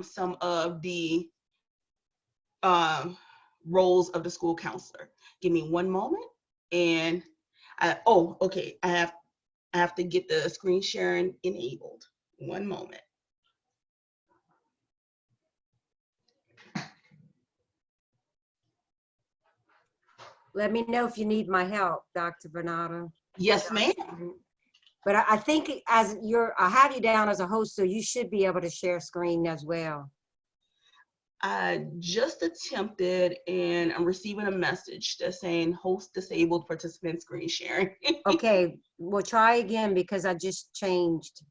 some of the roles of the school counselor. Give me one moment, and okay, I have to get the screen sharing enabled. One moment. Let me know if you need my help, Dr. Varnado. Yes, ma'am. But I think as I have you down as a host, so you should be able to share screen as well. I just attempted, and I'm receiving a message that's saying host disabled participant screen sharing. Okay, we'll try again because I just changed.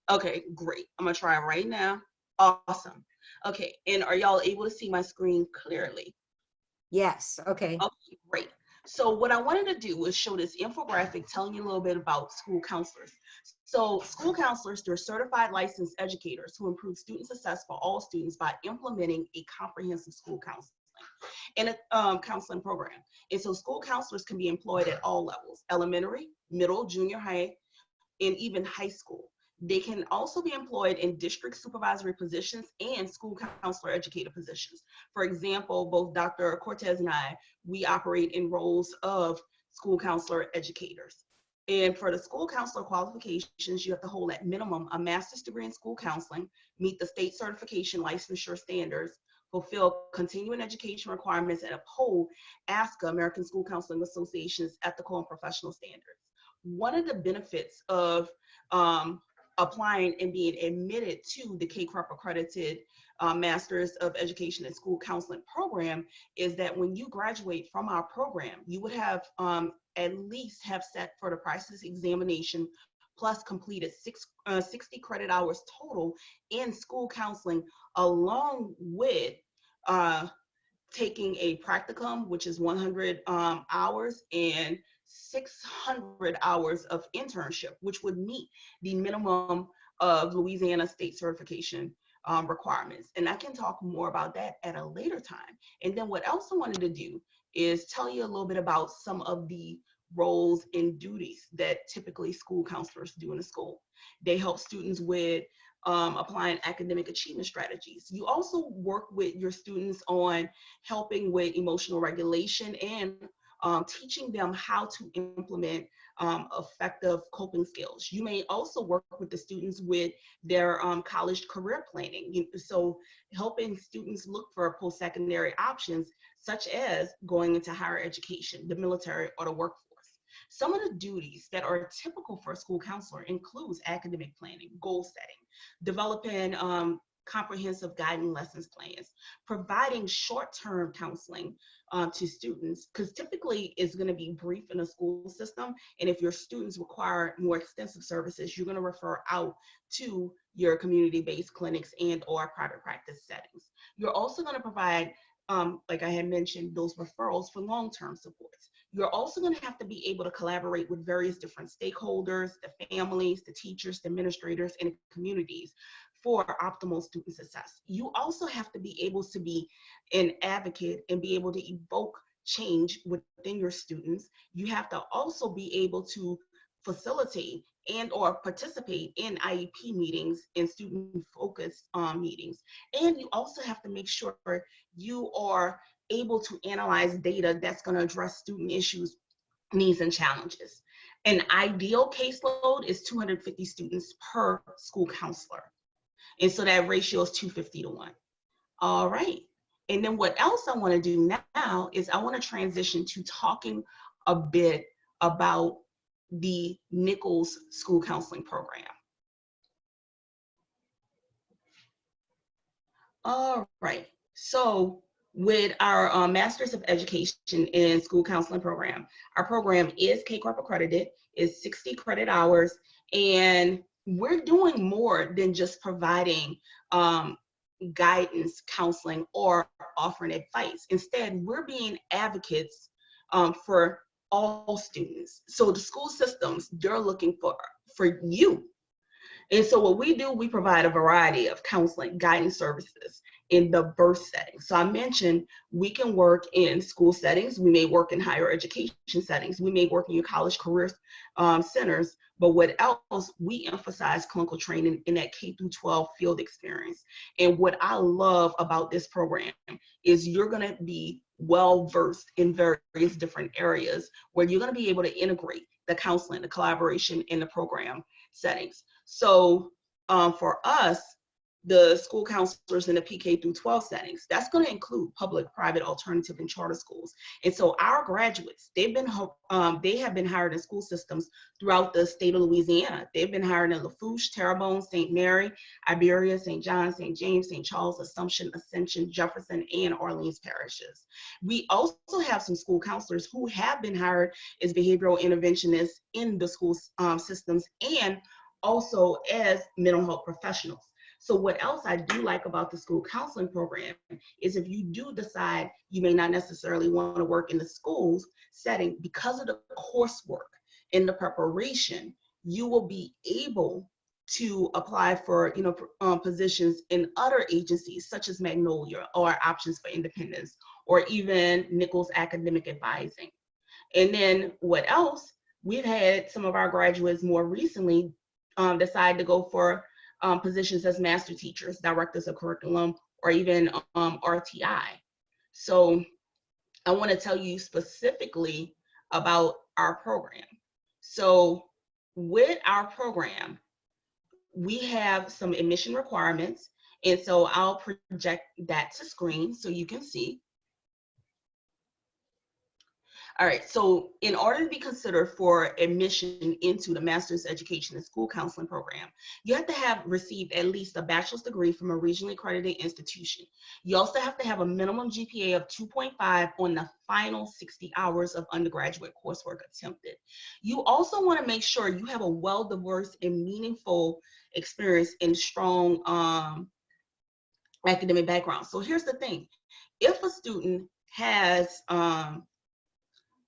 Okay, great. I'm gonna try right now. Awesome. Okay, and are y'all able to see my screen clearly? Yes, okay. Okay, great. So what I wanted to do was show this infographic telling you a little bit about school counselors. So school counselors, they're certified licensed educators who improve student success for all students by implementing a comprehensive school counseling and a counseling program. And so school counselors can be employed at all levels: elementary, middle, junior high, and even high school. They can also be employed in district supervisory positions and school counselor educator positions. For example, both Dr. Cortez and I, we operate in roles of school counselor educators. And for the school counselor qualifications, you have to hold at minimum a master's degree in school counseling, meet the state certification licensure standards, fulfill continuing education requirements, and uphold ASCA, American School Counseling Association's ethical and professional standards. One of the benefits of applying and being admitted to the KCREP accredited Masters of Education and School Counseling program is that when you graduate from our program, you would have at least have sat for the practice examination plus completed 60 credit hours total in school counseling, along with taking a practicum, which is 100 hours, and 600 hours of internship, which would meet the minimum of Louisiana state certification requirements. And I can talk more about that at a later time. And then what else I wanted to do is tell you a little bit about some of the roles and duties that typically school counselors do in the school. They help students with applying academic achievement strategies. You also work with your students on helping with emotional regulation and teaching them how to implement effective coping skills. You may also work with the students with their college career planning. So helping students look for post-secondary options, such as going into higher education, the military, or the workforce. Some of the duties that are typical for a school counselor includes academic planning, goal setting, developing comprehensive guiding lessons plans, providing short-term counseling to students, because typically it's going to be brief in a school system. And if your students require more extensive services, you're going to refer out to your community-based clinics and or private practice settings. You're also going to provide, like I had mentioned, those referrals for long-term supports. You're also going to have to be able to collaborate with various different stakeholders, the families, the teachers, the administrators, and the communities for optimal student success. You also have to be able to be an advocate and be able to evoke change within your students. You have to also be able to facilitate and or participate in IEP meetings and student focused meetings. And you also have to make sure you are able to analyze data that's going to address student issues, needs, and challenges. An ideal caseload is 250 students per school counselor. And so that ratio is 250 to 1. All right. And then what else I want to do now is I want to transition to talking a bit about the Nichols School Counseling Program. All right. So with our Masters of Education in School Counseling Program, our program is KCREP accredited, is 60 credit hours, and we're doing more than just providing guidance, counseling, or offering advice. Instead, we're being advocates for all students. So the school systems, they're looking for you. And so what we do, we provide a variety of counseling, guidance services, in the birth setting. So I mentioned we can work in school settings, we may work in higher education settings, we may work in your college career centers, but what else, we emphasize clinical training in that K through 12 field experience. And what I love about this program is you're gonna be well versed in various different areas where you're gonna be able to integrate the counseling, the collaboration, in the program settings. So for us, the school counselors in the PK through 12 settings, that's going to include public, private, alternative, and charter schools. And so our graduates, they have been hired in school systems throughout the state of Louisiana. They've been hired in Lafourche, Terrebonne, St. Mary, Iberia, St. John, St. James, St. Charles, Assumption, Ascension, Jefferson, and Orleans parishes. We also have some school counselors who have been hired as behavioral interventionists in the school systems, and also as mental health professionals. So what else I do like about the school counseling program is if you do decide you may not necessarily want to work in the schools setting, because of the coursework and the preparation, you will be able to apply for positions in other agencies such as Magnolia or Options for Independence or even Nichols Academic Advising. And then what else? We've had some of our graduates more recently decide to go for positions as master teachers, directors of curriculum, or even RTI. So I want to tell you specifically about our program. So with our program, we have some admission requirements. And so I'll project that to screen so you can see. All right, so in order to be considered for admission into the Master's Education and School Counseling Program, you have to have received at least a bachelor's degree from a regionally accredited institution. You also have to have a minimum GPA of 2.5 on the final 60 hours of undergraduate coursework attempted. You also want to make sure you have a well-diverse and meaningful experience in strong academic background. So here's the thing. If a student has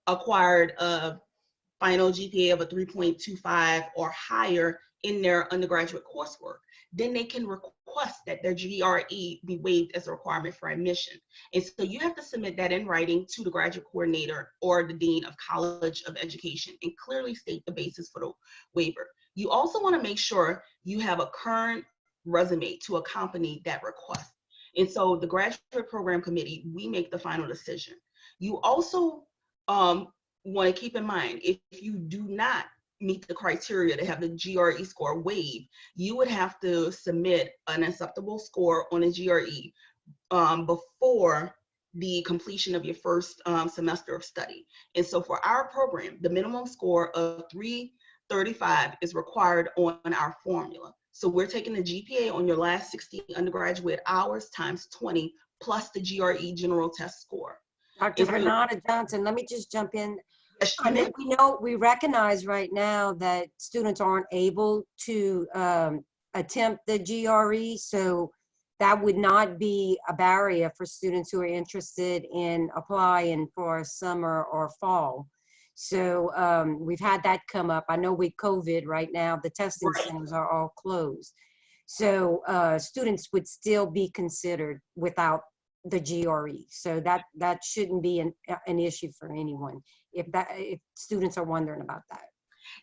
acquired a final GPA of a 3.25 or higher in their undergraduate coursework, then they can request that their GRE be waived as a requirement for admission. And so you have to submit that in writing to the graduate coordinator or the dean of college of education and clearly state the basis for the waiver. You also want to make sure you have a current resume to accompany that request. And so the graduate program committee, we make the final decision. You also want to keep in mind, if you do not meet the criteria to have the GRE score waived, you would have to submit an acceptable score on a GRE before the completion of your first semester of study. And so for our program, the minimum score of 335 is required on our formula. So we're taking the GPA on your last 60 undergraduate hours times 20 plus the GRE general test score. Dr. Varnado-Johnson, let me just jump in. Yes, I mean, we recognize right now that students aren't able to attempt the GRE, so that would not be a barrier for students who are interested in applying for summer or fall. So we've had that come up. I know with COVID right now, the testing centers are all closed. So students would still be considered without the GRE. So that shouldn't be an issue for anyone if students are wondering about that.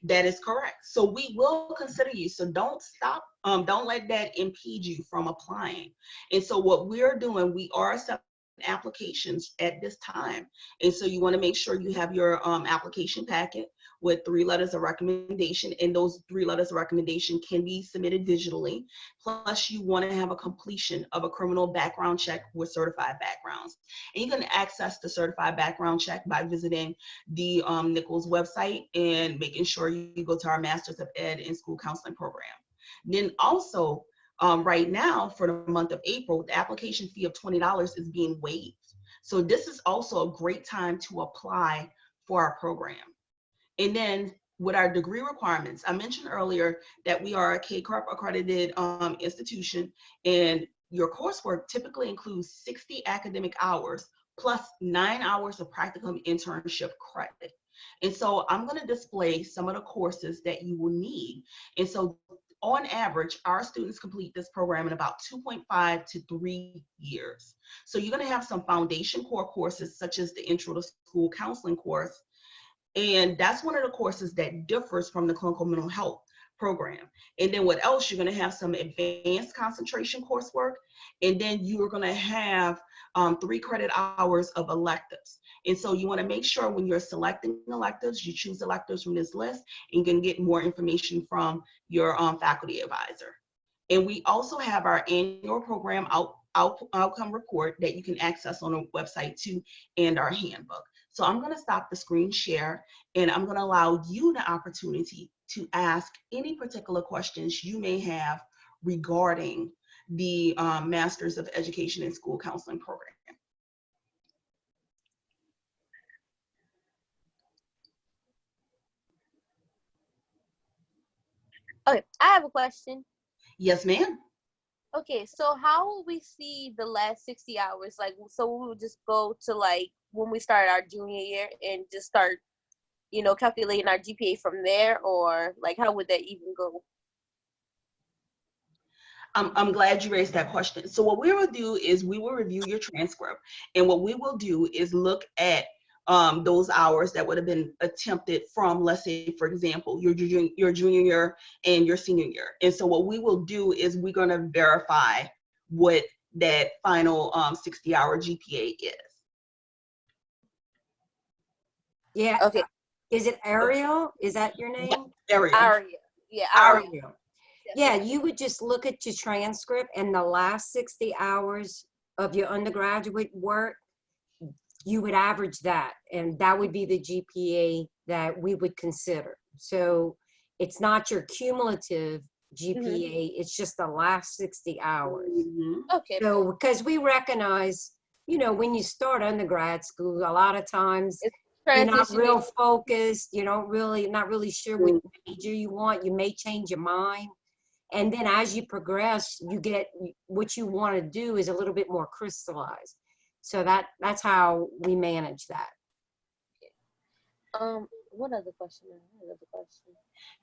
That is correct. So we will consider you. So don't stop. Don't let that impede you from applying. And so what we're doing, we are accepting applications at this time. And so you want to make sure you have your application packet with 3 letters of recommendation, and those 3 letters of recommendation can be submitted digitally. Plus, you want to have a completion of a criminal background check with certified backgrounds. And you can access the certified background check by visiting the Nichols website and making sure you go to our Masters of Ed in School Counseling program. Then also, right now for the month of April, the application fee of $20 is being waived. So this is also a great time to apply for our program. And then with our degree requirements, I mentioned earlier that we are a KCARP accredited institution, and your coursework typically includes 60 academic hours plus 9 hours of practicum internship credit. And so I'm going to display some of the courses that you will need. And so on average, our students complete this program in about 2.5 to 3 years. So you're going to have some foundation core courses such as the Intro to School Counseling course. And that's one of the courses that differs from the clinical mental health program. And then what else? You're going to have some advanced concentration coursework. And then you're going to have 3 credit hours of electives. And so you want to make sure when you're selecting electives, you choose electives from this list, and you can get more information from your faculty advisor. And we also have our annual program outcome report that you can access on our website too, and our handbook. So I'm going to stop the screen share, and I'm going to allow you the opportunity to ask any particular questions you may have regarding the Masters of Education in School Counseling program. Okay, I have a question. Yes, ma'am. Okay, so how will we see the last 60 hours? Like, so we would just go to like when we start our junior year and just start, you know, calculating our GPA from there, or like how would that even go? I'm glad you raised that question. So what we will do is we will review your transcript, and what we will do is look at those hours that would have been attempted from, let's say, for example, your junior year and your senior year. And so what we will do is we're going to verify what that final 60-hour GPA is. Yeah. Okay. Is it Ariel? Is that your name? Ariel. Aria. Yeah, Aria. Ariel. Yeah, you would just look at your transcript, and the last 60 hours of your undergraduate work, you would average that, and that would be the GPA that we would consider. So it's not your cumulative GPA, it's just the last 60 hours. Okay. So because we recognize, you know, when you start undergrad school, a lot of times you're not real focused, you don't really, not really sure what major you want, you may change your mind. And then as you progress, you get what you want to do is a little bit more crystallized. So that's how we manage that. What other question?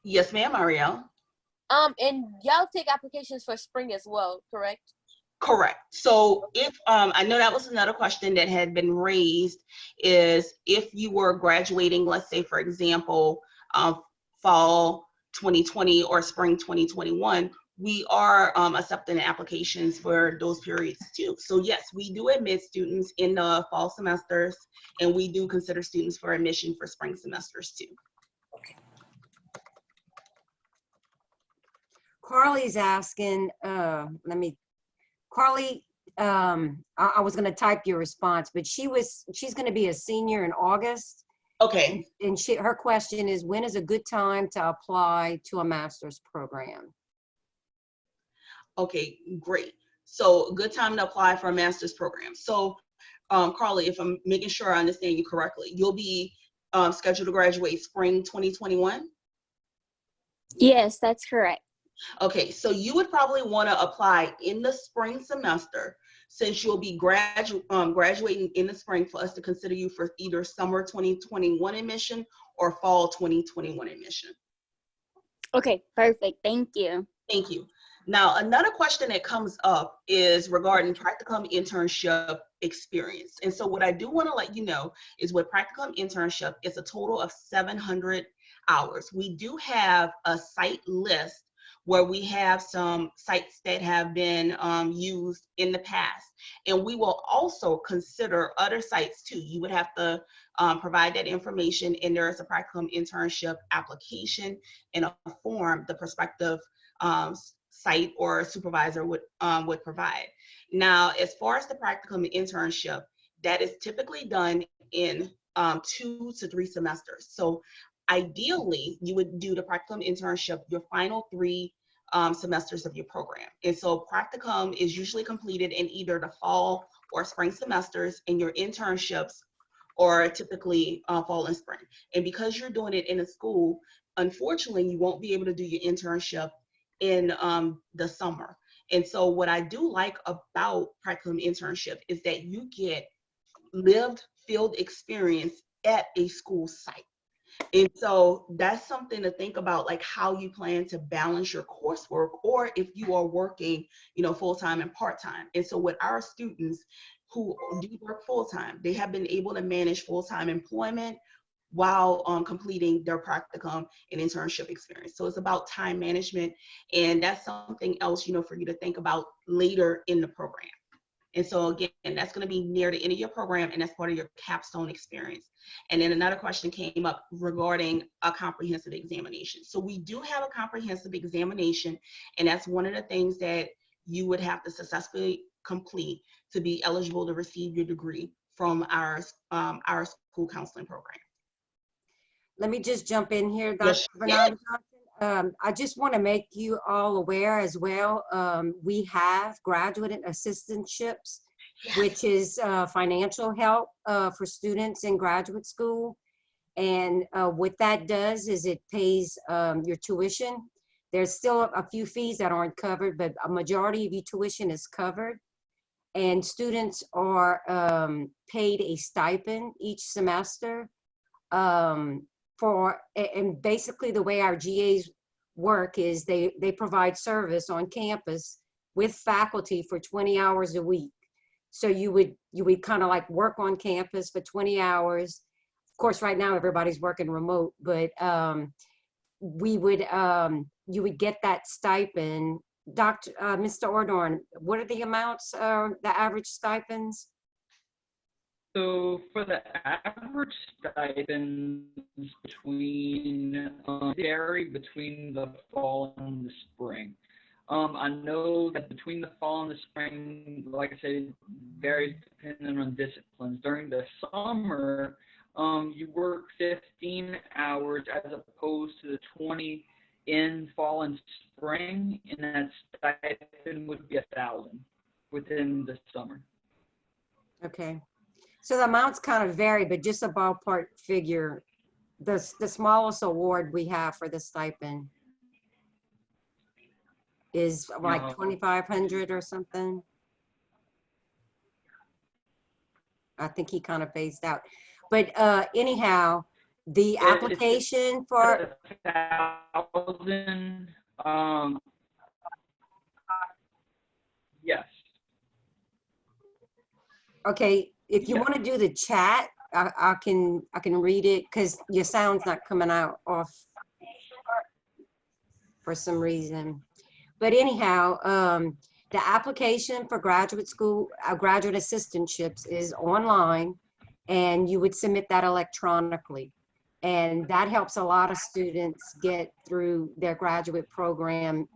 Yes, ma'am, Ariel. And y'all take applications for spring as well, correct? Correct. So if I know that was another question that had been raised, is if you were graduating, let's say, for example, fall 2020 or spring 2021, we are accepting applications for those periods too. So yes, we do admit students in the fall semesters, and we do consider students for admission for spring semesters too. Okay. Carly's asking, Carly, I was gonna type your response, but she's gonna be a senior in August. Okay. And her question is, when is a good time to apply to a master's program? Okay, great. So good time to apply for a master's program. So Carly, if I'm making sure I understand you correctly, you'll be scheduled to graduate spring 2021? Yes, that's correct. Okay, so you would probably want to apply in the spring semester, since you'll be graduating in the spring, for us to consider you for either summer 2021 admission or fall 2021 admission. Okay, perfect. Thank you. Thank you. Now, another question that comes up is regarding practicum internship experience. And so what I do want to let you know is with practicum internship, it's a total of 700 hours. We do have a site list where we have some sites that have been used in the past. And we will also consider other sites too. You would have to provide that information, and there is a practicum internship application and a form the prospective site or supervisor would provide. Now, as far as the practicum internship, that is typically done in 2 to 3 semesters. So ideally, you would do the practicum internship your final 3 semesters of your program. And so practicum is usually completed in either the fall or spring semesters, and your internships are typically fall and spring. And because you're doing it in a school, unfortunately, you won't be able to do your internship in the summer. And so what I do like about practicum internship is that you get lived field experience at a school site. And so that's something to think about, like how you plan to balance your coursework, or if you are working, full-time and part-time. And so with our students who do work full-time, they have been able to manage full-time employment while completing their practicum and internship experience. So it's about time management, and that's something else, for you to think about later in the program. And so again, that's going to be near the end of your program, and that's part of your capstone experience. And then another question came up regarding a comprehensive examination. So we do have a comprehensive examination, and that's one of the things that you would have to successfully complete to be eligible to receive your degree from our school counseling program. Let me just jump in here, Dr. Yes. Varnado-Johnson. I just want to make you all aware as well. We have graduate assistantships, which is financial help for students in graduate school. And what that does is it pays your tuition. There's still a few fees that aren't covered, but a majority of your tuition is covered. And students are paid a stipend each semester. And basically the way our GAs work is they provide service on campus with faculty for 20 hours a week. So you would kind of like work on campus for 20 hours. Of course, right now everybody's working remote, but you would get that stipend. Mr. Ordorn, what are the amounts, the average stipends? So for the average stipends vary between the fall and the spring. I know that between the fall and the spring, like I said, varies depending on disciplines. During the summer, you work 15 hours as opposed to the 20 in fall and spring, and that stipend would be $1,000 within the summer. Okay. So the amounts kind of vary, but just a ballpark figure, the smallest award we have for the stipend is like $2,500 or something. I think he kind of phased out. But anyhow, the application for $1,000. Yes. Okay, if you want to do the chat, I can read it because your sound's not coming out off for some reason. But anyhow, the application for graduate school, graduate assistantships is online, and you would submit that electronically. And that helps a lot of students get through their graduate program.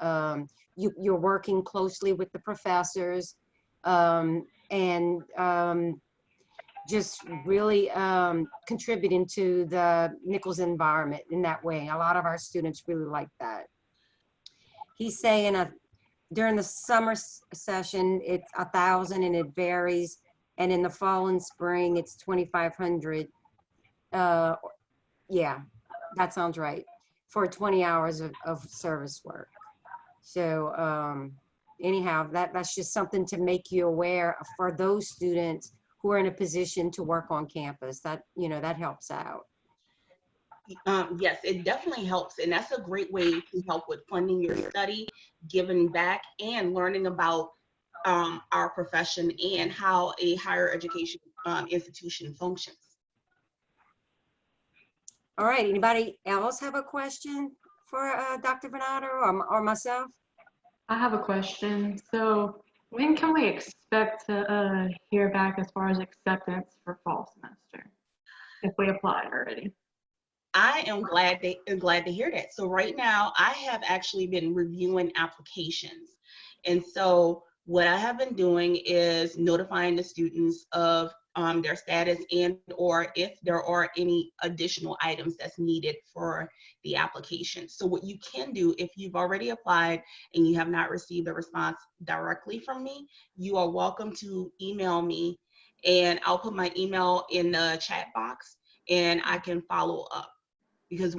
You're working closely with the professors, and just really contributing to the Nichols environment in that way. A lot of our students really like that. He's saying during the summer session, it's $1,000 and it varies. And in the fall and spring, it's $2,500. Yeah, that sounds right, for 20 hours of service work. So anyhow, that's just something to make you aware for those students who are in a position to work on campus. That, that helps out. Yes, it definitely helps. And that's a great way to help with funding your study, giving back, and learning about our profession and how a higher education institution functions. All right, anybody else have a question for Dr. Varnado or myself? I have a question. So when can we expect to hear back as far as acceptance for fall semester, if we applied already? I am glad to hear that. So right now, I have actually been reviewing applications. And so what I have been doing is notifying the students of their status, and or if there are any additional items that's needed for the application. So what you can do, if you've already applied and you have not received a response directly from me, you are welcome to email me, and I'll put my email in the chat box and I can follow up. Because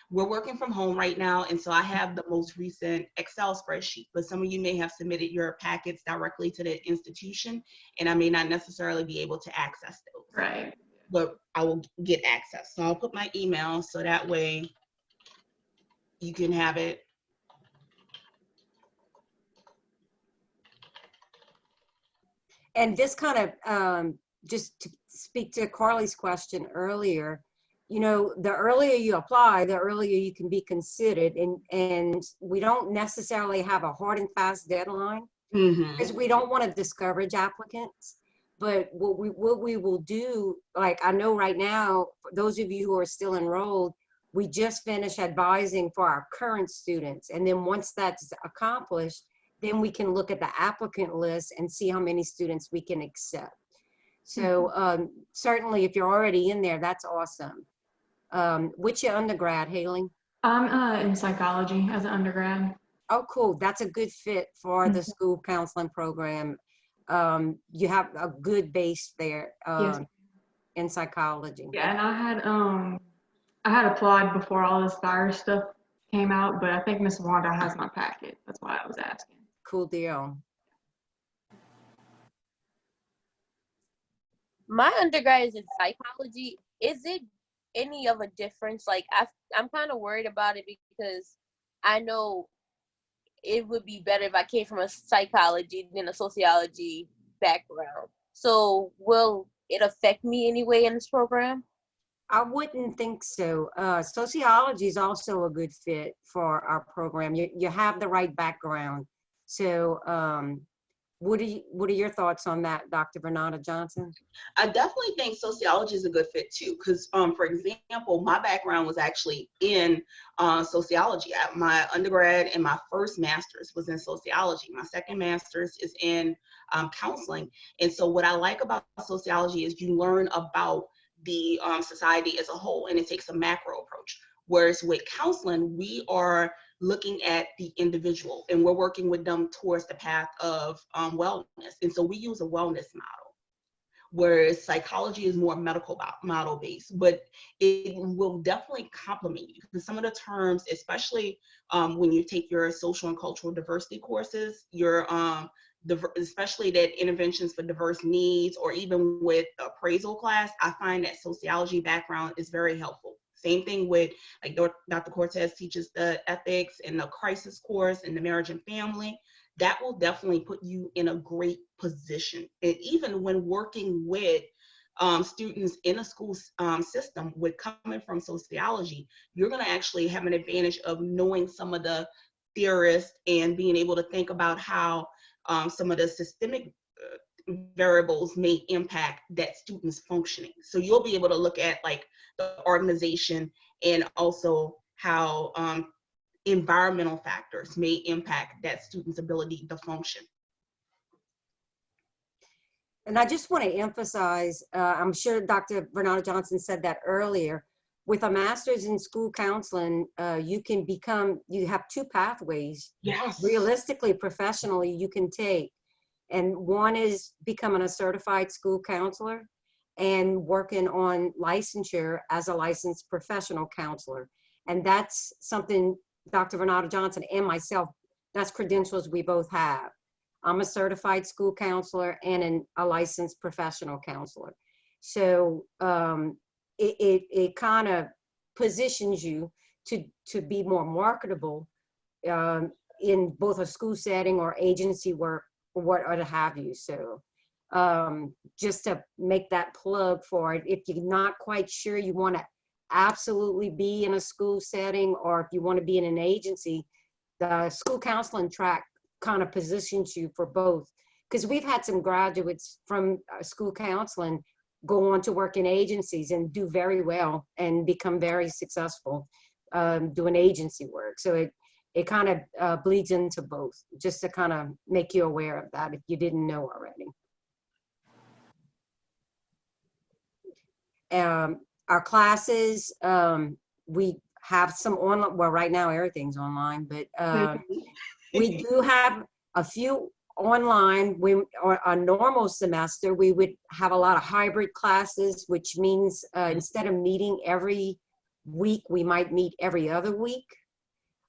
we're working from home right now, and so I have the most recent Excel spreadsheet, but some of you may have submitted your packets directly to the institution, and I may not necessarily be able to access those. Right. but I will get access. So I'll put my email so that way you can have it. And this kind of, just to speak to Carly's question earlier, you know, the earlier you apply, the earlier you can be considered. And we don't necessarily have a hard and fast deadline because we don't want to discourage applicants. But what we will do, like I know right now, for those of you who are still enrolled, we just finished advising for our current students. And then once that's accomplished, then we can look at the applicant list and see how many students we can accept. So certainly if you're already in there, that's awesome. What's your undergrad, Haley? I'm in psychology as an undergrad. Oh, cool. That's a good fit for the school counseling program. You have a good base there Yes. in psychology. Yeah, and I had applied before all this virus stuff came out, but I think Miss Wanda has my packet. That's why I was asking. Cool deal. My undergrad is in psychology. Is it any of a difference? Like I'm kind of worried about it because I know it would be better if I came from a psychology than a sociology background. So will it affect me anyway in this program? I wouldn't think so. Sociology is also a good fit for our program. You have the right background. So what are your thoughts on that, Dr. Varnado-Johnson? I definitely think sociology is a good fit too, because for example, my background was actually in sociology. My undergrad and my first master's was in sociology. My second master's is in counseling. And so what I like about sociology is you learn about the society as a whole, and it takes a macro approach. Whereas with counseling, we are looking at the individual and we're working with them towards the path of wellness. And so we use a wellness model, whereas psychology is more medical model based, but it will definitely complement you because some of the terms, especially when you take your social and cultural diversity courses, your especially that interventions for diverse needs, or even with appraisal class, I find that sociology background is very helpful. Same thing with, like Dr. Cortez teaches the ethics and the crisis course and the marriage and family. That will definitely put you in a great position. And even when working with students in a school system with coming from sociology, you're going to actually have an advantage of knowing some of the theorists and being able to think about how some of the systemic variables may impact that student's functioning. So you'll be able to look at like the organization and also how environmental factors may impact that student's ability to function. And I just want to emphasize, I'm sure Dr. Varnado-Johnson said that earlier, with a master's in school counseling, you have two pathways. Yes. Realistically, professionally, you can take. And one is becoming a certified school counselor and working on licensure as a licensed professional counselor. And that's something Dr. Varnado-Johnson and myself, that's credentials we both have. I'm a certified school counselor and a licensed professional counselor. So it kind of positions you to be more marketable in both a school setting or agency work or what have you. So just to make that plug for it, if you're not quite sure you want to absolutely be in a school setting or if you want to be in an agency, the school counseling track kind of positions you for both. Because we've had some graduates from school counseling go on to work in agencies and do very well and become very successful doing agency work. So it kind of bleeds into both, just to kind of make you aware of that if you didn't know already. Our classes, we have some online, well, right now everything's online, but we do have a few online. Or a normal semester, we would have a lot of hybrid classes, which means instead of meeting every week, we might meet every other week.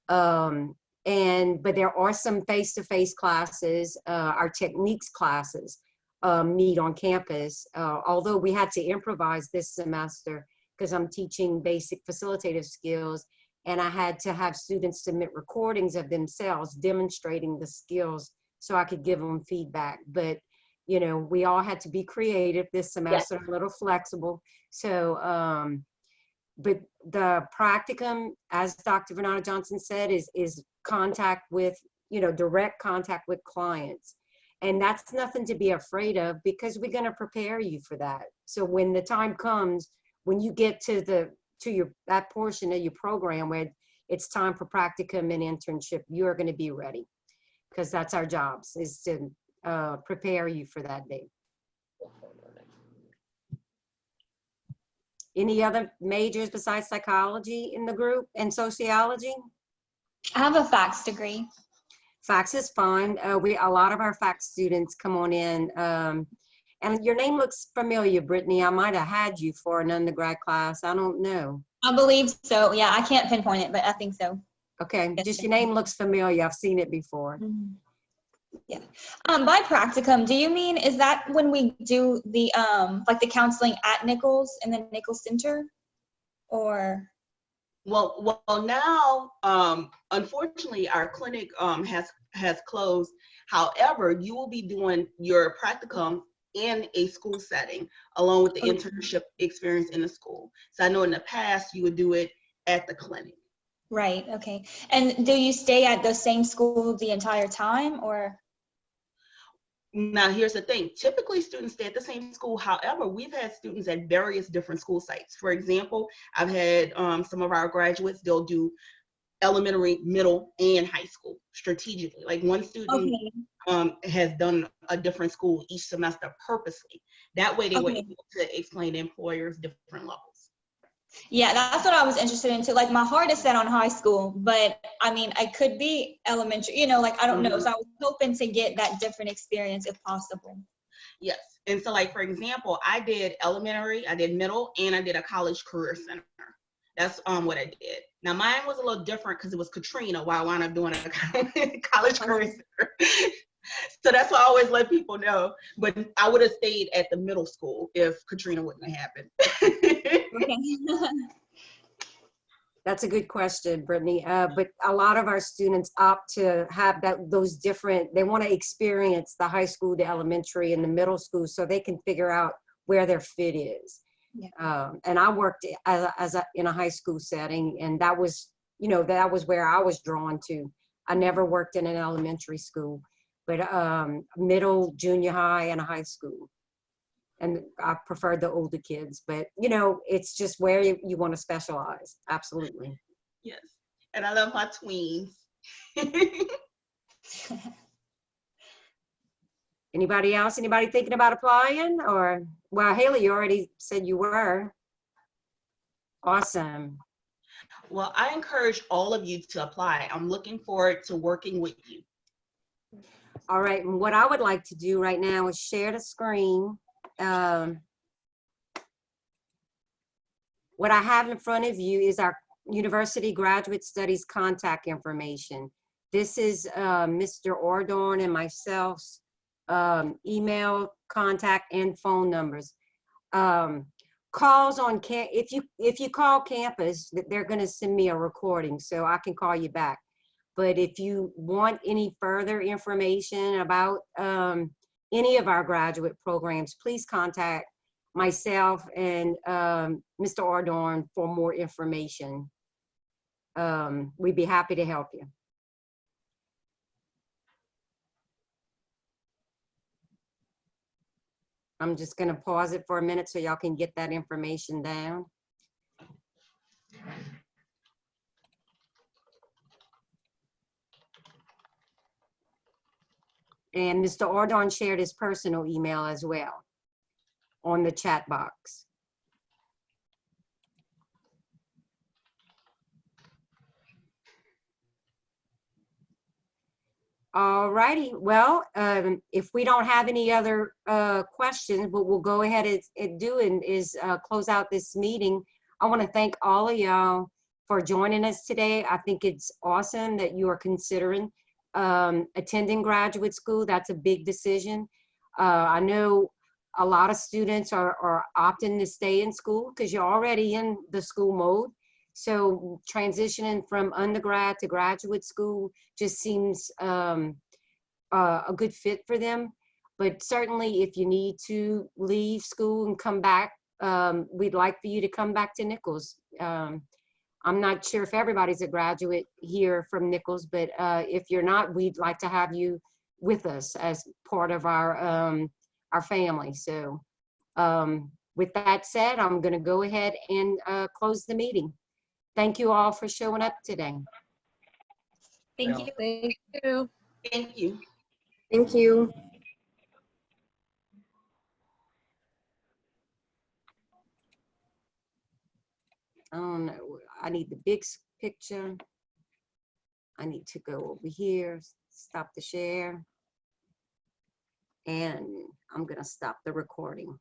But there are some face-to-face classes, our techniques classes. meet on campus. Although we had to improvise this semester because I'm teaching basic facilitative skills, and I had to have students submit recordings of themselves demonstrating the skills so I could give them feedback. But, you know, we all had to be creative this semester, a little flexible. So, but the practicum, as Dr. Varnado-Johnson said, is contact with, you know, direct contact with clients. And that's nothing to be afraid of, because we're going to prepare you for that. So when the time comes, when you get to that portion of your program where it's time for practicum and internship, you're going to be ready, because that's our jobs, is to prepare you for that day. Any other majors besides psychology in the group and sociology? I have a FACS degree. FACS is fine. A lot of our FACS students come on in. And your name looks familiar, Brittany. I might have had you for an undergrad class. I don't know. I believe so. Yeah, I can't pinpoint it, but I think so. Okay, just your name looks familiar. I've seen it before. Mm-hmm. Yeah. By practicum, do you mean, is that when we do the like the counseling at Nichols in the Nichols Center, or? Well, now, unfortunately, our clinic has closed. However, you will be doing your practicum in a school setting, along with the internship experience in the school. So I know in the past you would do it at the clinic. Right. Okay. And do you stay at the same school the entire time, or? Now, here's the thing. Typically, students stay at the same school. However, we've had students at various different school sites. For example, I've had some of our graduates, they'll do elementary, middle, and high school strategically. Like one student has done a different school each semester purposely. That way they were able to explain to employers different levels. Yeah, that's what I was interested in too. Like my heart is set on high school, but I mean, I could be elementary, you know, like I don't know. So I was hoping to get that different experience if possible. Yes. And so like, for example, I did elementary, I did middle, and I did a college career center. That's what I did. Now mine was a little different because it was Katrina while I wound up doing a college career center. So that's why I always let people know. But I would have stayed at the middle school if Katrina wouldn't have happened. That's a good question, Brittany. But a lot of our students opt to have those different, they want to experience the high school, the elementary, and the middle school so they can figure out where their fit is. Yeah. And I worked in a high school setting, and that was, you know, that was where I was drawn to. I never worked in an elementary school, but middle, junior high, and a high school. And I preferred the older kids, but you know, it's just where you want to specialize. Absolutely. Yes. And I love my tweens. Anybody else? Anybody thinking about applying? Or, well, Haley, you already said you were. Awesome. Well, I encourage all of you to apply. I'm looking forward to working with you. All right. And what I would like to do right now is share the screen. What I have in front of you is our University Graduate Studies contact information. This is Mr. Ordorn and myself's email, contact, and phone numbers. Calls on if you call campus, they're going to send me a recording so I can call you back. But if you want any further information about any of our graduate programs, please contact myself and Mr. Ordorn for more information. We'd be happy to help you. I'm just going to pause it for a minute so y'all can get that information down. And Mr. Ordorn shared his personal email as well on the chat box. All righty. Well, if we don't have any other questions, what we'll go ahead and do is close out this meeting. I want to thank all of y'all for joining us today. I think it's awesome that you are considering attending graduate school. That's a big decision. I know a lot of students are opting to stay in school because you're already in the school mode. So transitioning from undergrad to graduate school just seems a good fit for them. But certainly if you need to leave school and come back, we'd like for you to come back to Nichols. I'm not sure if everybody's a graduate here from Nichols, but if you're not, we'd like to have you with us as part of our family. So with that said, I'm going to go ahead and close the meeting. Thank you all for showing up today. Thank you. Thank you. Thank you. Thank you. I don't know. I need the big picture. I need to go over here, stop the share. And I'm going to stop the recording.